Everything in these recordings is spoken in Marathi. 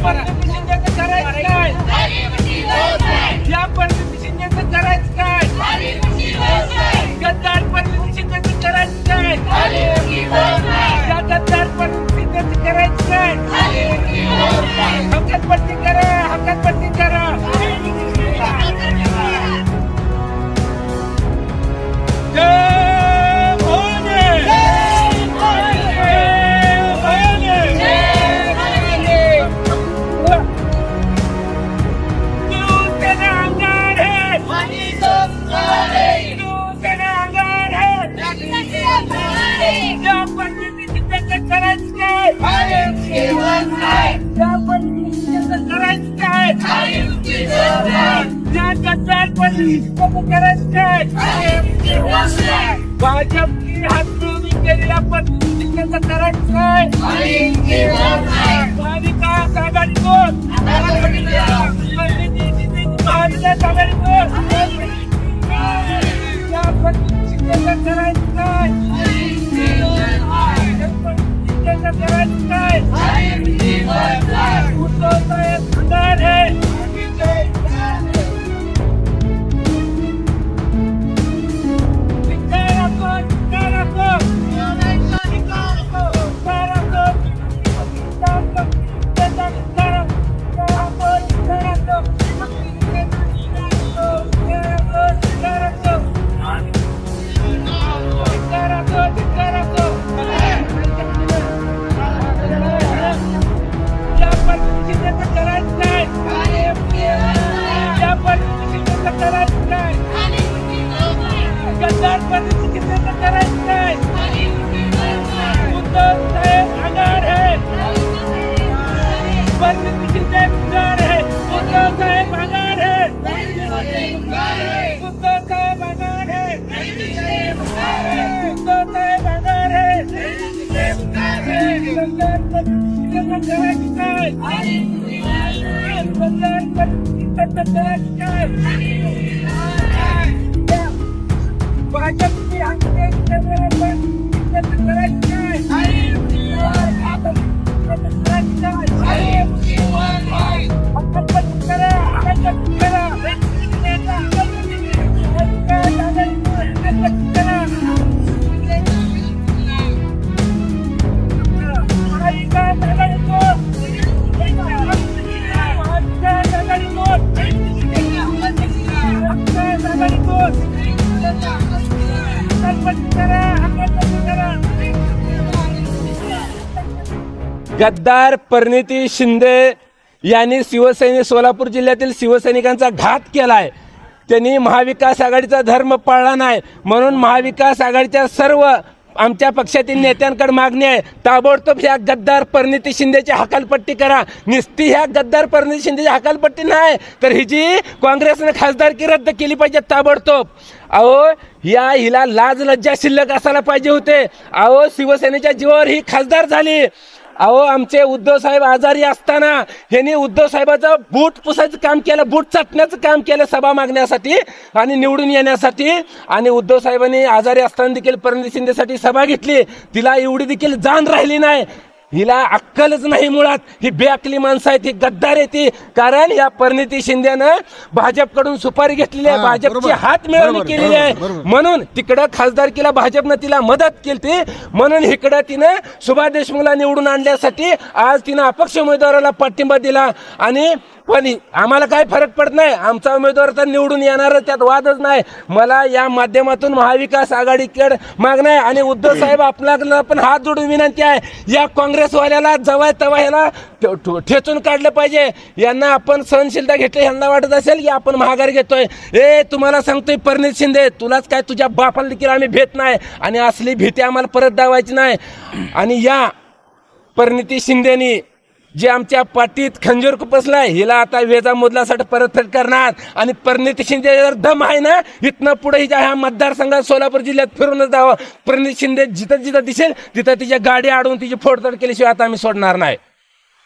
परिणिती शिंदेचं करायचं काय? या परिणिती शिंदेचं करायचं काय? गद्दार परिणिती शिंदेचं करायचं काय? या गद्दार परिणिती शिंदेचं करायचं काय? हकालपट्टी करा, हकालपट्टी करा. भाजपची हातमिळवणी केलेल्या पद्धतीचं करायचं काय? महाविकास आघाडीतून महाविकास आघाडीतून या पद्धतीचं करायचं काय? करायचं काय? उद्धव साहेब अंधार है. गद्दार परिणिती शिंदे यांनी सोलापूर जिल्ह्यातील शिवसैनिकांचा घात केलाय. त्यांनी महाविकास आघाडीचा धर्म पाळला नाही, म्हणून महाविकास आघाडीच्या सर्व आमच्या पक्षातील नेत्यांकडे मागणी आहे, ताबडतोब ह्या गद्दार परिणिती शिंदेची हकालपट्टी करा. नुसती ह्या गद्दार परिणिती शिंदेची हकालपट्टी नाही तर ही जी काँग्रेसने खासदारकी रद्द केली पाहिजे ताबडतोब. अहो हिला लाज लज्जा शिल्लक असायला पाहिजे होते. अहो शिवसेनेच्या जीवावर ही खासदार झाली. अहो आमचे उद्धव साहेब आजारी असताना ह्यांनी उद्धव साहेबाचं बूट पुसायचं काम केलं, बूट चाटण्याचं काम केलं सभा मागण्यासाठी आणि निवडून येण्यासाठी. आणि उद्धव साहेबांनी आजारी असताना देखील परिणिती शिंदेसाठी सभा घेतली. तिला एवढी देखील जाण राहिली नाही. हिला अक्कलच नाही मुळात. ही बेअक्कली माणसं आहेत, ही गद्दार आहे ती. कारण या परिणिती शिंदेनं भाजपकडून सुपारी घेतलेली आहे, भाजपची हात मिळवणी केलेली आहे. म्हणून तिकडं खासदारकीला भाजपनं तिला मदत केली, म्हणून इकडं तिनं सुभाष देशमुखला निवडून आणण्यासाठी आज तिनं अपक्ष उमेदवाराला पाठिंबा दिला. आणि पण आम्हाला काय फरक पडत नाही, आमचा उमेदवार तर निवडून येणार, त्यात वादच नाही. मला या माध्यमातून महाविकास आघाडीकडे मागणं आहे आणि उद्धव साहेब आपल्याला पण हात जोडून विनंती आहे, या काँग्रेसवाल्याला जवळ तवा ह्याला ठेचून काढलं पाहिजे. यांना आपण सहनशीलता घेतली, यांना वाटत असेल की आपण महागार घेतोय. तुम्हाला सांगतोय परिणिती शिंदे, तुलाच काय तुझ्या बापाला देखील आम्ही भेट नाही आणि असली भीती आम्हाला परत दावायची नाही. आणि या परिणिती शिंदेनी जे आमच्या पाठीत खंजीर खुपसलाय, हिला आता वेजा मुदलासाठी परतफेड करणार. आणि परिणिती शिंदे जर दम आहे ना, इथनं पुढे हिच्या ह्या मतदारसंघात सोलापूर जिल्ह्यात फिरूनच जावं. परिणिती शिंदे जिथं जिथं दिसेल तिथं तिच्या गाडी अडवून तिची फोडतोड केल्याशिवाय आता आम्ही सोडणार नाही.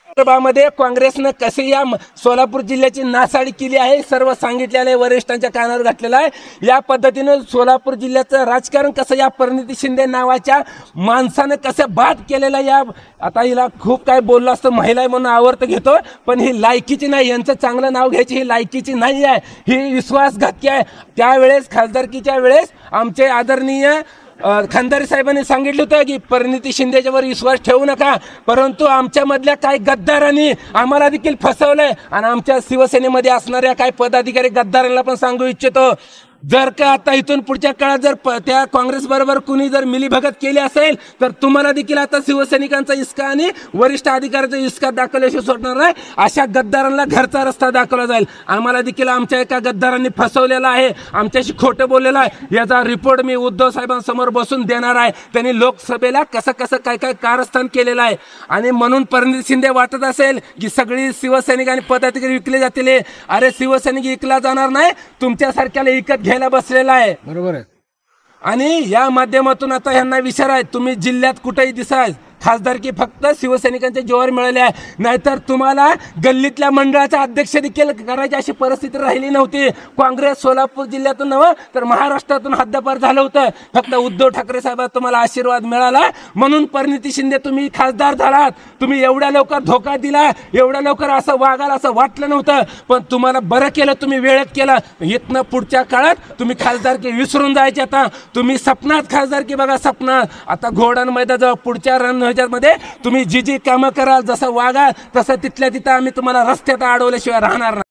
संदर्भामध्ये काँग्रेसनं कसे या सोलापूर जिल्ह्याची नासाडी केली आहे सर्व सांगितलेलं आहे, वरिष्ठांच्या कानावर घातलेलं आहे। या पद्धतीनं सोलापूर जिल्ह्याचं राजकारण कसं या परिणिती शिंदे नावाच्या माणसानं कसं बाद केलेलं आहे। या आता हिला खूप काय बोललं असतं, महिला म्हणून आवर्त घेतो, पण ही लायकीची नाही, यांचं चांगलं नाव घ्यायची ही लायकीची नाही आहे, ही विश्वासघातकी आहे। त्यावेळेस खासदारकीच्या वेळेस आमचे आदरणीय खंदारे साहेबांनी सांगितलं होतं की परिणिती शिंदेच्यावर विश्वास ठेवू नका, परंतु आमच्यामधल्या काही गद्दारांनी आम्हाला देखील फसवलंय आणि आमच्या शिवसेनेमध्ये असणाऱ्या काही पदाधिकारी गद्दारांना पण सांगू इच्छितो, जर का आता इथून पुढच्या काळात जर त्या काँग्रेस बरोबर कुणी जर मिलीभगत केली असेल तर तुम्हाला देखील आता शिवसैनिकांचा इसका आणि वरिष्ठ अधिकाऱ्याचा इसका दाखवल्याशिवाय सोडणार नाही। अशा गद्दारांना घरचा रस्ता दाखवला जाईल। आम्हाला देखील आमच्या एका गद्दारांनी फसवलेलं आहे, आमच्याशी खोटं बोललेलं आहे, याचा रिपोर्ट मी उद्धव साहेबांसमोर बसून देणार आहे। त्यांनी लोकसभेला कसं कसं काय काय कारस्थान केलेलं आहे आणि म्हणून परिणिती शिंदे वाटत असेल की सगळी शिवसैनिक आणि पदाधिकारी विकले जातील, अरे शिवसैनिक विकला जाणार नाही, तुमच्यासारख्याला विकत घ्यायला बसलेला आहे। बरोबर आहे। आणि या माध्यमातून आता यांना विचार आहे, तुम्ही जिल्ह्यात कुठेही दिसाल खासदारकी फक्त शिवसैनिकांच्या जीवावर मिळाली आहे, नाहीतर तुम्हाला गल्लीतल्या मंडळाचा अध्यक्ष देखील करायची अशी परिस्थिती राहिली नव्हती। काँग्रेस सोलापूर जिल्ह्यातून नव्हे तर महाराष्ट्रातून हद्दपार झालं होतं, फक्त उद्धव ठाकरे साहेब तुम्हाला आशीर्वाद मिळाला म्हणून परिणिती शिंदे तुम्ही खासदार झालात। तुम्ही एवढ्या लवकर धोका दिला, एवढ्या लवकर असं वागाल असं वाटलं नव्हतं, पण तुम्हाला बरं केलं, तुम्ही वेळेत केलं। इथनं पुढच्या काळात तुम्ही खासदारकी विसरून जायचे, आता तुम्ही सपनात खासदारकी बघा, सपनात। आता घोडान मैदानाजवळ पुढच्या मध्ये तुम्ही जी जी कामं कराल, जसं वागाल तसं तिथल्या तिथं आम्ही तुम्हाला रस्त्यात अडवल्याशिवाय राहणार नाही।